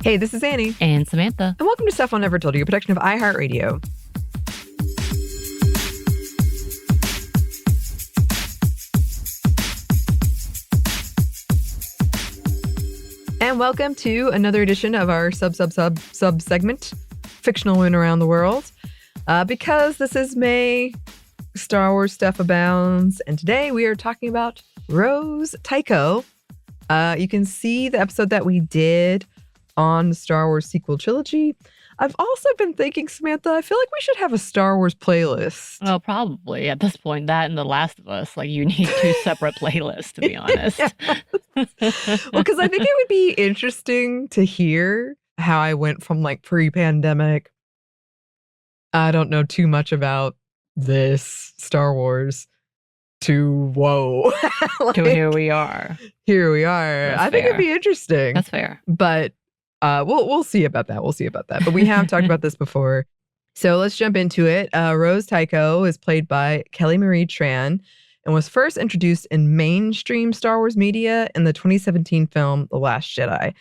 Hey, this is Anney. And Samantha. And welcome to Stuff I'll Never Told You, a production of iHeartRadio. And welcome to another edition of our sub segment, Fictional Women Around the World. Because this is May, Star Wars stuff abounds, and today we are talking about Rose Tico. You can see the episode that we did on the Star Wars sequel trilogy. I've also been thinking, Samantha, I feel like we should have a Star Wars playlist. Oh, probably. At this point, that and The Last of Us, like you need two separate playlists, to be honest. Well, because I think it would be interesting to hear how I went from like pre-pandemic, I don't know too much about this Star Wars, to whoa. Like, to here we are. Here we are. That's I think fair. it'd be interesting. That's fair. But we'll see about that. We'll see about that. But we have talked about this before. So let's jump into it. Rose Tico is played by Kelly Marie Tran and was first introduced in mainstream Star Wars media in the 2017 film The Last Jedi.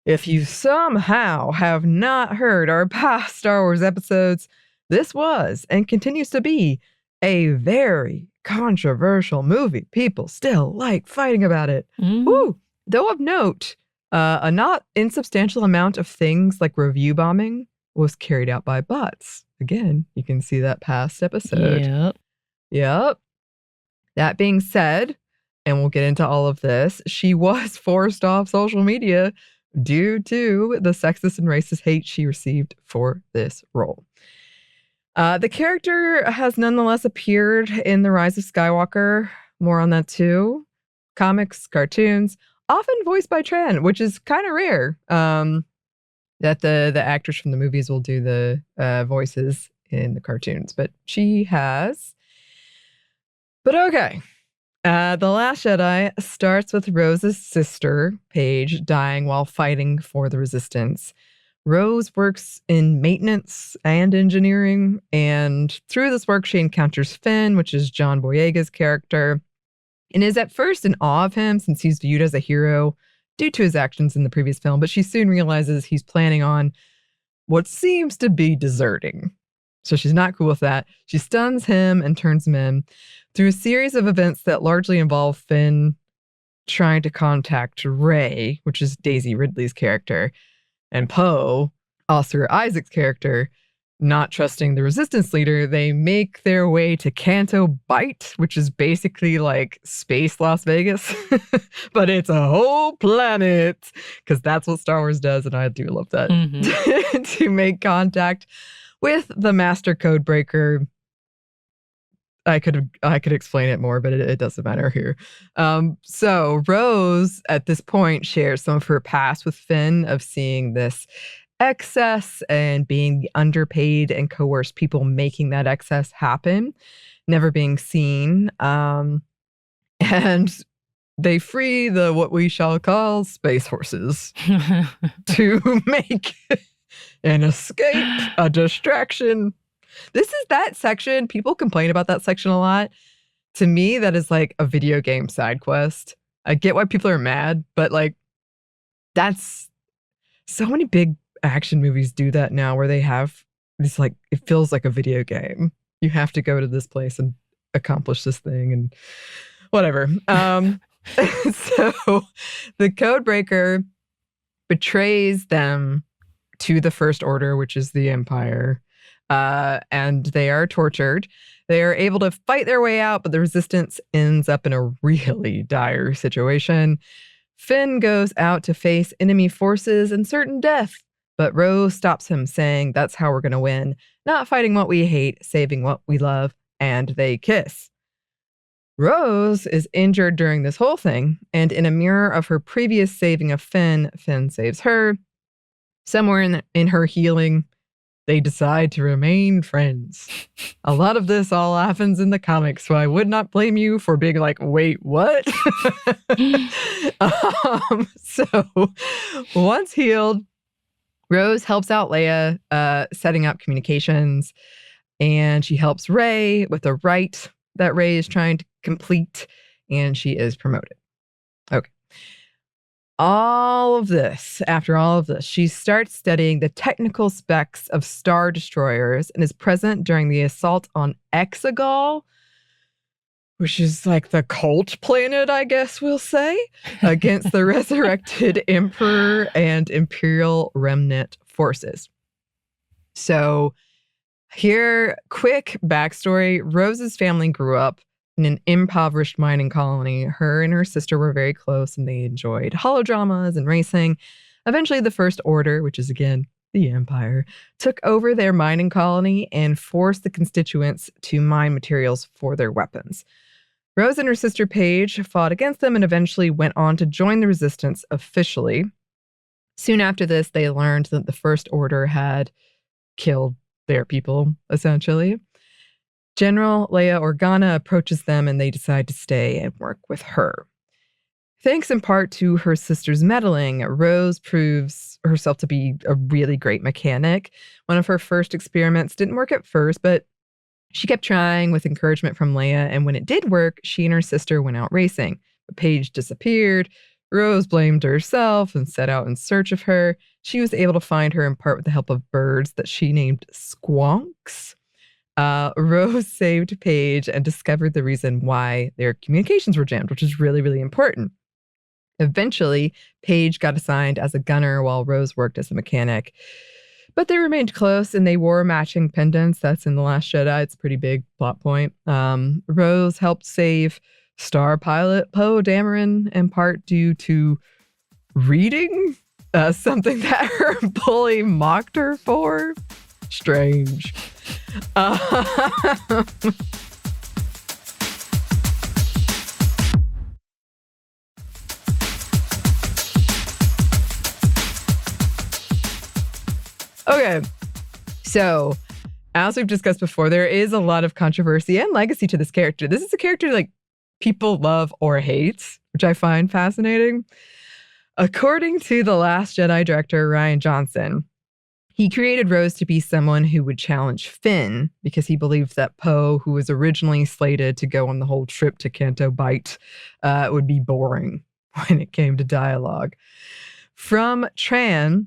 If you somehow have not heard our past Star Wars episodes, this was and continues to be a very controversial movie. People still like fighting about it. Woo! Though of note, a not insubstantial amount of things like review bombing was carried out by bots. Again, you can see that past episode. Yep. That being said, and we'll get into all of this, she was forced off social media due to the sexist and racist hate she received for this role. The character has nonetheless appeared in The Rise of Skywalker. More on that too. Comics, cartoons, often voiced by Tran, which is kind of rare. That the actors from the movies will do the voices in the cartoons, but she has. But okay. The Last Jedi starts with Rose's sister, Paige, dying while fighting for the Resistance. Rose works in maintenance and engineering, and through this work, she encounters Finn, which is John Boyega's character, and is at first in awe of him since he's viewed as a hero due to his actions in the previous film, but she soon realizes he's planning on what seems to be deserting. So she's not cool with that. She stuns him and turns him in through a series of events that largely involve Finn trying to contact Rey, which is Daisy Ridley's character, and Poe, Oscar Isaac's character, not trusting the Resistance leader. They make their way to Canto Bight, which is basically like space Las Vegas, but it's a whole planet, because that's what Star Wars does, and I do love that, to make contact with the Master Codebreaker. I could explain it more, but it doesn't matter here. So Rose, at this point, shares some of her past with Finn of seeing this excess and being underpaid and coerced people making that excess happen, never being seen. And they free the what we shall call space horses to make an escape, a distraction. This is that section. People complain about that section a lot. To me, that is like a video game side quest. I get why people are mad, but like, that's so many big action movies do that now where they have this, like, it feels like a video game. You have to go to this place and accomplish this thing and whatever. So the Codebreaker betrays them to the First Order, which is the Empire. And they are tortured. They are able to fight their way out, but the Resistance ends up in a really dire situation. Finn goes out to face enemy forces and certain death, but Rose stops him, saying that's how we're going to win. Not fighting what we hate, saving what we love, and they kiss. Rose is injured during this whole thing, and in a mirror of her previous saving of Finn, Finn saves her. Somewhere in her healing, they decide to remain friends. A lot of this all happens in the comics, so I would not blame you for being like, wait, what? So once healed, Rose helps out Leia, setting up communications, and she helps Rey with a rite that Rey is trying to complete, and she is promoted. Okay. After all of this, she starts studying the technical specs of star destroyers and is present during the assault on Exegol, which is like the cult planet, I guess we'll say, against the resurrected Emperor and Imperial remnant forces. So here, quick backstory. Rose's family grew up in an impoverished mining colony. Her and her sister were very close and they enjoyed holodramas and racing. Eventually, the First Order, which is again the Empire, took over their mining colony and forced the constituents to mine materials for their weapons. Rose and her sister Paige fought against them and eventually went on to join the resistance officially. Soon after this, they learned that the First Order had killed their people, essentially. General Leia Organa approaches them and they decide to stay and work with her. Thanks in part to her sister's meddling, Rose proves herself to be a really great mechanic. One of her first experiments didn't work at first, but she kept trying with encouragement from Leia, and when it did work, she and her sister went out racing. But Paige disappeared. Rose blamed herself and set out in search of her. She was able to find her in part with the help of birds that she named squonks. Rose saved Paige and discovered the reason why their communications were jammed, which is really, really important. Eventually, Paige got assigned as a gunner while Rose worked as a mechanic. But they remained close and they wore matching pendants. That's in The Last Jedi. It's a pretty big plot point. Rose helped save star pilot Poe Dameron in part due to reading something that her bully mocked her for. Strange. Okay, so as we've discussed before, there is a lot of controversy and legacy to this character. This is a character like people love or hate, which I find fascinating. According to The Last Jedi director Rian Johnson, he created Rose to be someone who would challenge Finn because he believed that Poe, who was originally slated to go on the whole trip to Canto Bight, would be boring when it came to dialogue. From Tran,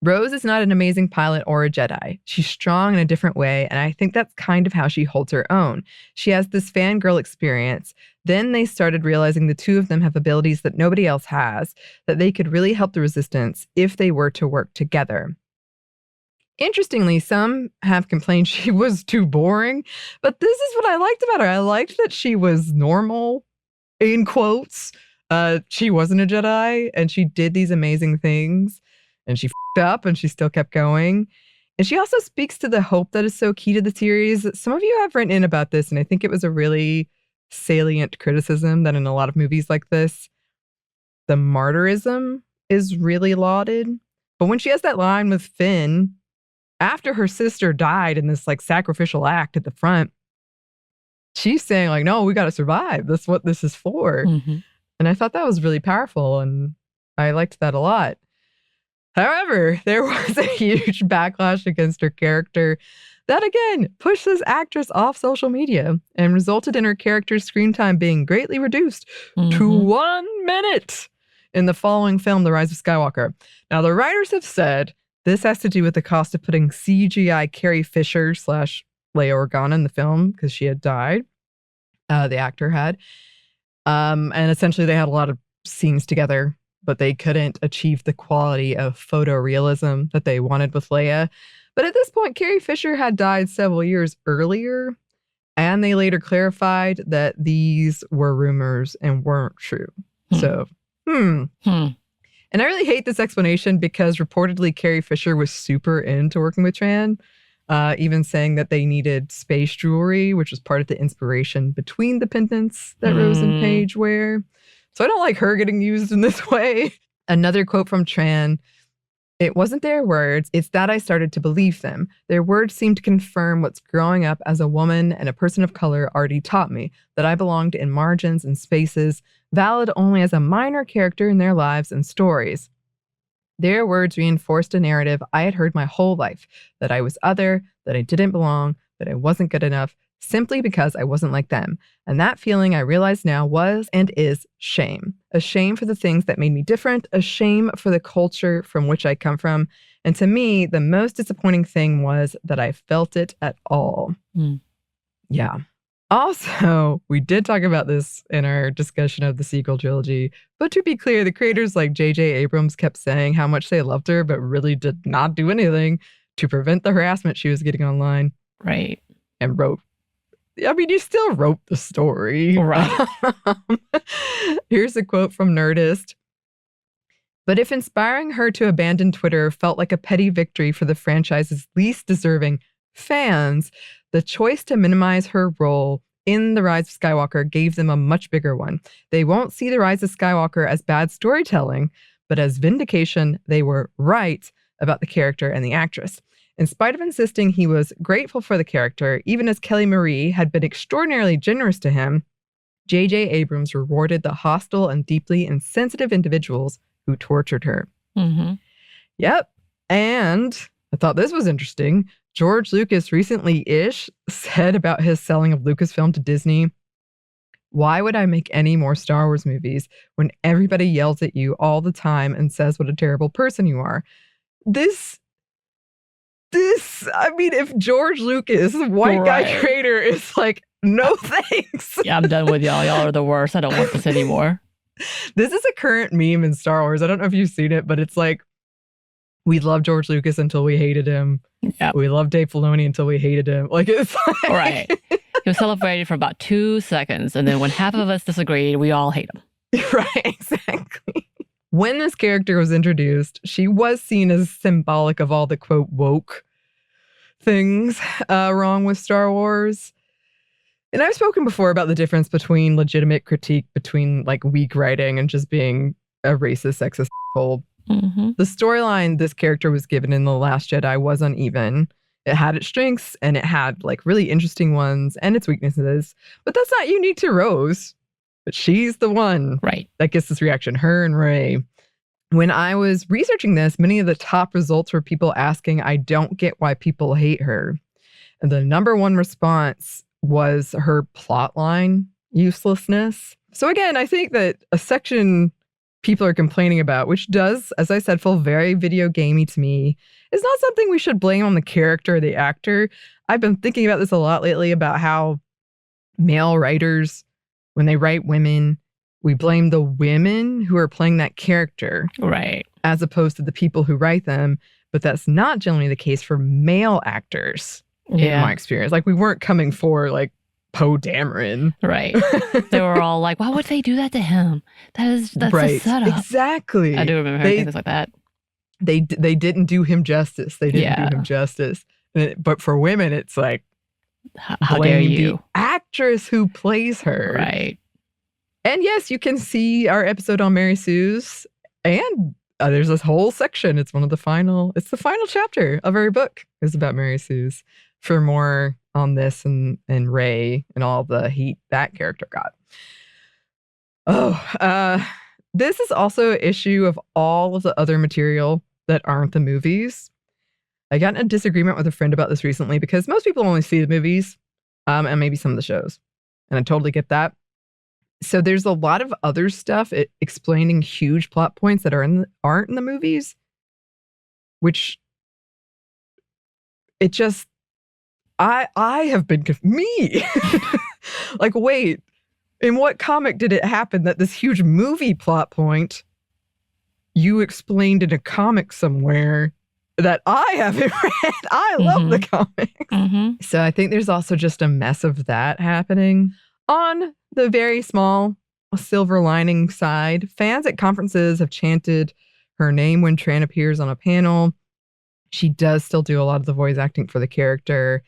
Rose is not an amazing pilot or a Jedi. She's strong in a different way, and I think that's kind of how she holds her own. She has this fangirl experience. Then they started realizing the two of them have abilities that nobody else has, that they could really help the Resistance if they were to work together. Interestingly, some have complained she was too boring, but this is what I liked about her. I liked that she was normal, in quotes. She wasn't a Jedi, and she did these amazing things, and she f***ed up, and she still kept going. And she also speaks to the hope that is so key to the series. Some of you have written in about this, and I think it was a really salient criticism that in a lot of movies like this, the martyrism is really lauded. But when she has that line with Finn, after her sister died in this like sacrificial act at the front, she's saying like, no, we got to survive. That's what this is for. Mm-hmm. And I thought that was really powerful. And I liked that a lot. However, there was a huge backlash against her character that again pushed this actress off social media and resulted in her character's screen time being greatly reduced to 1 minute in the following film, The Rise of Skywalker. Now, the writers have said this has to do with the cost of putting CGI Carrie Fisher / Leia Organa in the film because she had died. The actor had. And essentially they had a lot of scenes together, but they couldn't achieve the quality of photorealism that they wanted with Leia. But at this point, Carrie Fisher had died several years earlier, and they later clarified that these were rumors and weren't true. So, And I really hate this explanation because reportedly Carrie Fisher was super into working with Tran, even saying that they needed space jewelry, which was part of the inspiration between the pendants that Rose and Paige wear. So I don't like her getting used in this way. Another quote from Tran, "It wasn't their words, it's that I started to believe them. Their words seemed to confirm what's growing up as a woman and a person of color already taught me, that I belonged in margins and spaces, valid only as a minor character in their lives and stories. Their words reinforced a narrative I had heard my whole life, that I was other, that I didn't belong, that I wasn't good enough, simply because I wasn't like them. And that feeling I realize now was and is shame. A shame for the things that made me different, a shame for the culture from which I come from. And to me, the most disappointing thing was that I felt it at all. Mm. Yeah. Also, we did talk about this in our discussion of the sequel trilogy, but to be clear, the creators like J.J. Abrams kept saying how much they loved her, but really did not do anything to prevent the harassment she was getting online. Right. And wrote, I mean, you still wrote the story. Right. Here's a quote from Nerdist. But if inspiring her to abandon Twitter felt like a petty victory for the franchise's least deserving fans, the choice to minimize her role in The Rise of Skywalker gave them a much bigger one. They won't see The Rise of Skywalker as bad storytelling, but as vindication they were right about the character and the actress. In spite of insisting he was grateful for the character, even as Kelly Marie had been extraordinarily generous to him, J.J. Abrams rewarded the hostile and deeply insensitive individuals who tortured her. Mm-hmm. Yep. And I thought this was interesting. George Lucas recently-ish said about his selling of Lucasfilm to Disney, "Why would I make any more Star Wars movies when everybody yells at you all the time and says what a terrible person you are?" This, I mean, if George Lucas, white guy creator, is like, no thanks. Yeah, I'm done with y'all. Y'all are the worst. I don't want this anymore. This is a current meme in Star Wars. I don't know if you've seen it, but it's like, we loved George Lucas until we hated him. Yep. We loved Dave Filoni until we hated him. Like, it's like... Right. He was celebrated for about 2 seconds. And then when half of us disagreed, we all hate him. Right, exactly. When this character was introduced, she was seen as symbolic of all the, quote, woke things wrong with Star Wars. And I've spoken before about the difference between legitimate critique between like weak writing and just being a racist, sexist asshole. Mm-hmm. The storyline this character was given in The Last Jedi was uneven. It had its strengths and it had like really interesting ones and its weaknesses. But that's not unique to Rose. But she's the one that gets this reaction, her and Rey. When I was researching this, many of the top results were people asking, I don't get why people hate her. And the number one response was her plotline uselessness. So again, I think that a section people are complaining about, which does, as I said, feel very video gamey to me, is not something we should blame on the character or the actor. I've been thinking about this a lot lately about how male writers, when they write women, we blame the women who are playing that character. Right. As opposed to the people who write them. But that's not generally the case for male actors, in my experience. Like, we weren't coming for, like, Poe Dameron. Right. They were all like, why would they do that to him? That's a setup. Exactly. I do remember hearing things like that. They didn't do him justice. They didn't do him justice. But for women, it's like, how dare you? The actress who plays her. Right. And yes, you can see our episode on Mary Sue's, and there's this whole section. It's the final chapter of our book is about Mary Sue's. For more on this and Rey and all the heat that character got. This is also an issue of all of the other material that aren't the movies. I got in a disagreement with a friend about this recently because most people only see the movies and maybe some of the shows. And I totally get that. So there's a lot of other stuff explaining huge plot points that aren't in the movies, which it just, I have been, me, like, wait, in what comic did it happen that this huge movie plot point you explained in a comic somewhere that I haven't read? I love the comics. Mm-hmm. So I think there's also just a mess of that happening. On the very small silver lining side, fans at conferences have chanted her name when Tran appears on a panel. She does still do a lot of the voice acting for the character.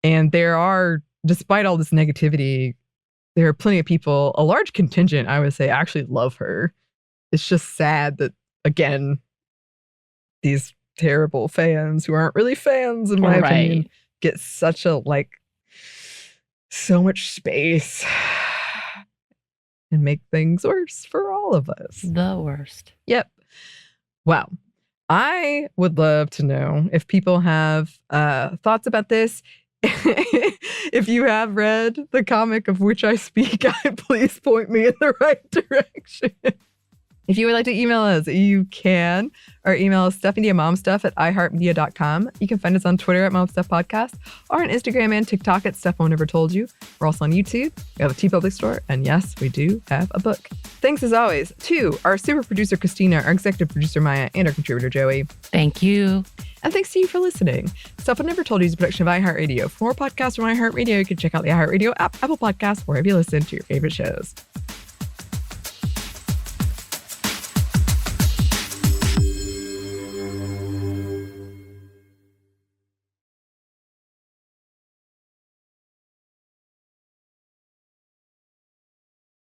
And there are, despite all this negativity, there are plenty of people, a large contingent, I would say, actually love her. It's just sad that, again, these terrible fans who aren't really fans, in my opinion, get such a, so much space and make things worse for all of us. The worst. Yep. Wow. I would love to know if people have thoughts about this. If you have read the comic of which I speak, please point me in the right direction. If you would like to email us, you can. Our email is stephandiamomstuff@iheartmedia.com. You can find us on Twitter @momstuffpodcast or on Instagram and TikTok @StuffMom We're also on YouTube. We have a TeePublic store. And yes, we do have a book. Thanks as always to our super producer, Christina, our executive producer, Maya, and our contributor, Joey. Thank you. And thanks to you for listening. Stuff I Never Told You is a production of iHeartRadio. For more podcasts from iHeartRadio, you can check out the iHeartRadio app, Apple Podcasts, wherever you listen to your favorite shows.